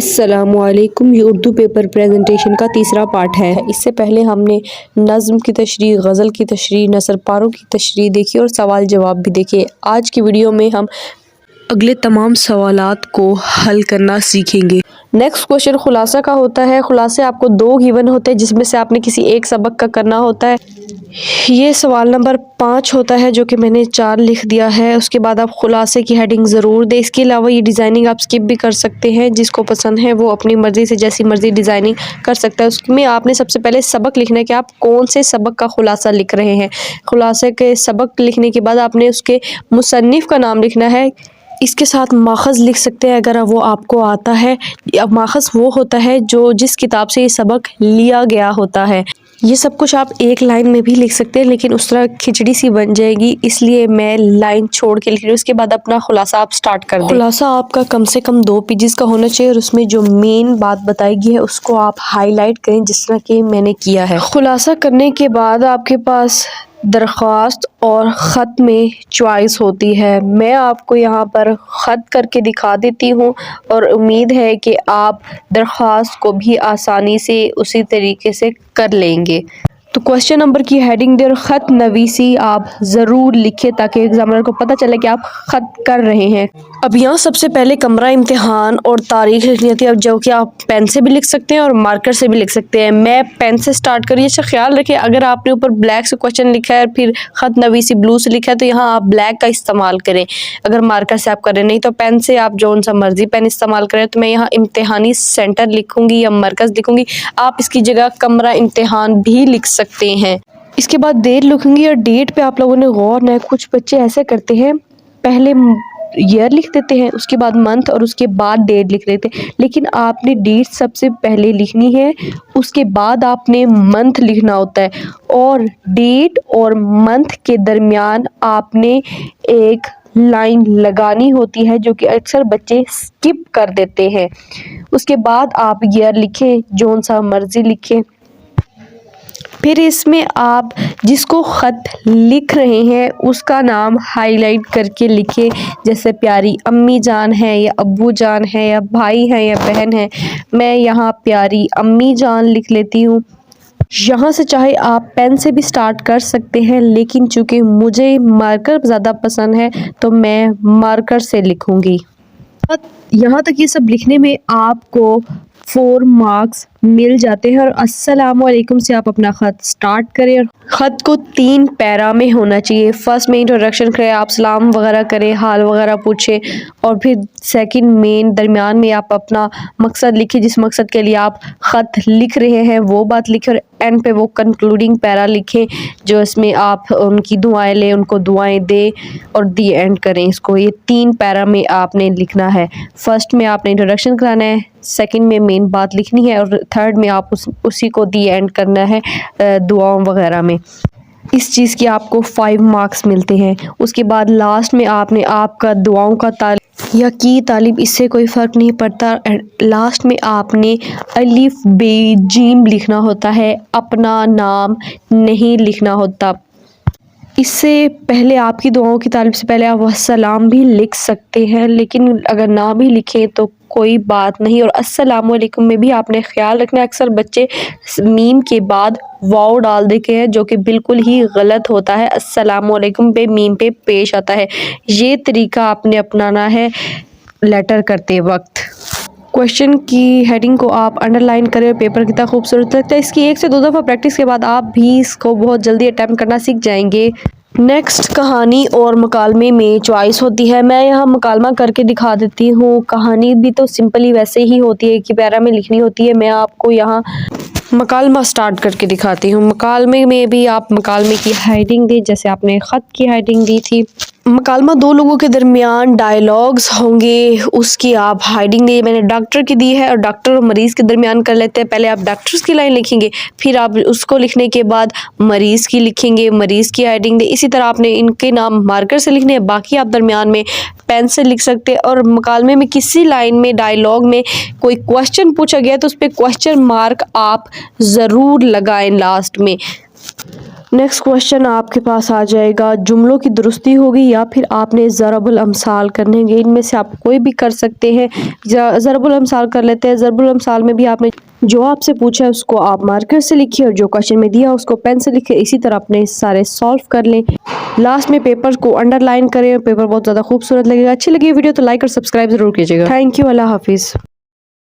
अस्सलामुअलैकुम। ये Urdu paper presentation का तीसरा पार्ट है। इससे पहले हमने नज़्म की तशरीह, गज़ल की तशरीह, नसर पारों की तशरीह देखी और सवाल जवाब भी देखे। आज की वीडियो में हम अगले तमाम सवालात को हल करना सीखेंगे। नेक्स्ट क्वेश्चन खुलासा का होता है। खुलासे आपको दो गिवन होते हैं जिसमें से आपने किसी एक सबक का करना होता है। ये सवाल नंबर 5 होता है जो कि मैंने 4 लिख दिया है। उसके बाद आप खुलासे की हेडिंग ज़रूर दें। इसके अलावा ये डिज़ाइनिंग आप स्किप भी कर सकते हैं। जिसको पसंद है वो अपनी मर्ज़ी से जैसी मर्ज़ी डिज़ाइनिंग कर सकता है। उसमें आपने सबसे पहले सबक लिखना है कि आप कौन से सबक का खुलासा लिख रहे हैं। खुलासे के सबक लिखने के बाद आपने उसके मुसन्निफ़ का नाम लिखना है। इसके साथ माखज़ लिख सकते हैं अगर वो आपको आता है। माखज़ वो होता है जो जिस किताब से ये सबक लिया गया होता है। ये सब कुछ आप एक लाइन में भी लिख सकते हैं लेकिन उस तरह खिचड़ी सी बन जाएगी, इसलिए मैं लाइन छोड़ के लिख रही हूँ। उसके बाद अपना खुलासा आप स्टार्ट कर दें। खुलासा आपका कम से कम 2 पेजेस का होना चाहिए और उसमें जो मेन बात बताई गई है उसको आप हाईलाइट करें जिस तरह कि मैंने किया है। खुलासा करने के बाद आपके पास दरख्वास्त और ख़त में चॉइस होती है। मैं आपको यहाँ पर ख़त करके दिखा देती हूँ और उम्मीद है कि आप दरख्वास्त को भी आसानी से उसी तरीके से कर लेंगे। तो क्वेश्चन नंबर की हेडिंग दे और ख़त नवीसी आप ज़रूर लिखें ताकि एग्जामिनर को पता चले कि आप ख़त कर रहे हैं। अब यहाँ सबसे पहले कमरा इम्तिहान और तारीख लिखनी होती है, अब जो कि आप पेन से भी लिख सकते हैं और मार्कर से भी लिख सकते हैं। मैं पेन से स्टार्ट करिए। अच्छा ख्याल रखें अगर आपने ऊपर ब्लैक से क्वेश्चन लिखा है और फिर ख़त नवीसी ब्लू से लिखा है तो यहाँ आप ब्लैक का इस्तेमाल करें अगर मार्कर से आप करें, नहीं तो पेन से आप जो सा मर्जी पेन इस्तेमाल करें। तो मैं यहाँ इम्तिहानी सेंटर लिखूँगी या मरकज़ लिखूँगी। आप इसकी जगह कमरा इम्तिहान भी लिख सकते हैं। इसके बाद डेट लिखूँगी और डेट पे आप लोगों ने गौर न, कुछ बच्चे ऐसे करते हैं पहले ईयर लिख देते हैं उसके बाद मंथ और उसके बाद डेट लिख देते हैं, लेकिन आपने डेट सबसे पहले लिखनी है उसके बाद आपने मंथ लिखना होता है और डेट और मंथ के दरमियान आपने एक लाइन लगानी होती है जो कि अक्सर बच्चे स्किप कर देते हैं। उसके बाद आप ईयर लिखें, जोन सा मर्जी लिखें। फिर इसमें आप जिसको ख़त लिख रहे हैं उसका नाम हाईलाइट करके लिखें, जैसे प्यारी अम्मी जान है या अब्बू जान है या भाई है या बहन है। मैं यहाँ प्यारी अम्मी जान लिख लेती हूँ। यहाँ से चाहे आप पेन से भी स्टार्ट कर सकते हैं लेकिन चूँकि मुझे मार्कर ज़्यादा पसंद है तो मैं मार्कर से लिखूँगी। यहाँ तक ये सब लिखने में आपको 4 मार्क्स मिल जाते हैं और अस्सलामुअलैकुम से आप अपना ख़त स्टार्ट करें और ख़त को 3 पैरा में होना चाहिए। फर्स्ट में इंट्रोडक्शन करें, आप सलाम वगैरह करें, हाल वगैरह पूछें और फिर सेकंड में दरमियान में आप अपना मकसद लिखें, जिस मकसद के लिए आप ख़त लिख रहे हैं वो बात लिखें और एंड पे वो कंक्लूडिंग पैरा लिखें जो इसमें आप उनकी दुआएं लें, उनको दुआएं दें और दी एंड करें। इसको ये 3 पैरा में आपने लिखना है। फर्स्ट में आपने इंट्रोडक्शन कराना है, सेकंड में मेन बात लिखनी है और थर्ड में आप उसी को दी एंड करना है दुआओं वगैरह में। इस चीज़ की आपको 5 मार्क्स मिलते हैं। उसके बाद लास्ट में आपने आपका दुआओं का या की तालिब, इससे कोई फ़र्क नहीं पड़ता। लास्ट में आपने अलिफ बे जीम लिखना होता है, अपना नाम नहीं लिखना होता। इससे पहले आपकी दुआओं की तालिब से पहले आप वस्सलाम भी लिख सकते हैं, लेकिन अगर ना भी लिखें तो कोई बात नहीं। और अस्सलामुअलैकुम में भी आपने ख्याल रखना है, अक्सर बच्चे मीम के बाद वाव डाल देते हैं जो कि बिल्कुल ही गलत होता है। अस्सलामुअलैकुम पे मीम पे पेश आता है। ये तरीका आपने अपनाना है लेटर करते वक्त। क्वेश्चन की हेडिंग को आप अंडरलाइन करें, पेपर कितना खूबसूरत लगता है। इसकी 1 से 2 दफ़ा प्रैक्टिस के बाद आप भी इसको बहुत जल्दी अटैम्प्ट करना सीख जाएंगे। नेक्स्ट कहानी और मकालमे में चॉइस होती है। मैं यहाँ मकालमा करके दिखा देती हूँ। कहानी भी तो सिंपली वैसे ही होती है कि पैरा में लिखनी होती है। मैं आपको यहाँ मकालमा स्टार्ट करके दिखाती हूँ। मकालमे में भी आप मकालमे की हेडिंग दी जैसे आपने ख़त की हेडिंग दी थी। मकालमा 2 लोगों के दरमियान डायलॉग्स होंगे, उसकी आप हेडिंग दी। मैंने डॉक्टर की दी है और डॉक्टर और मरीज़ के दरमियान कर लेते हैं। पहले आप डॉक्टर्स की लाइन लिखेंगे, फिर आप उसको लिखने के बाद मरीज़ की लिखेंगे, मरीज़ की हेडिंग दी। इसी तरह आपने इनके नाम मार्कर से लिखने हैं, बाकी आप दरमियान में पेन से लिख सकते हैं। और मकालमे में किसी लाइन में डायलॉग में कोई क्वेश्चन पूछा गया तो उस पर क्वेश्चन मार्क आप ज़रूर लगाएं लास्ट में। नेक्स्ट क्वेश्चन आपके पास आ जाएगा, जुमलों की दुरुस्ती होगी या फिर आपने ज़रबुल अमसाल करने होंगे। इनमें से आप कोई भी कर सकते हैं। ज़रबुल अमसाल कर लेते हैं। ज़रबुल अमसाल में भी आपने जो आपसे पूछा है उसको आप मार्कर से लिखिए और जो क्वेश्चन में दिया उसको पेन से लिखिए। इसी तरह अपने सारे सॉल्व कर लें। लास्ट में पेपर को अंडरलाइन करें। पेपर बहुत ज़्यादा खूबसूरत लगेगा। अच्छी लगी वीडियो तो लाइक और सब्सक्राइब ज़रूर कीजिएगा। Thank you. अल्लाह हाफिज़।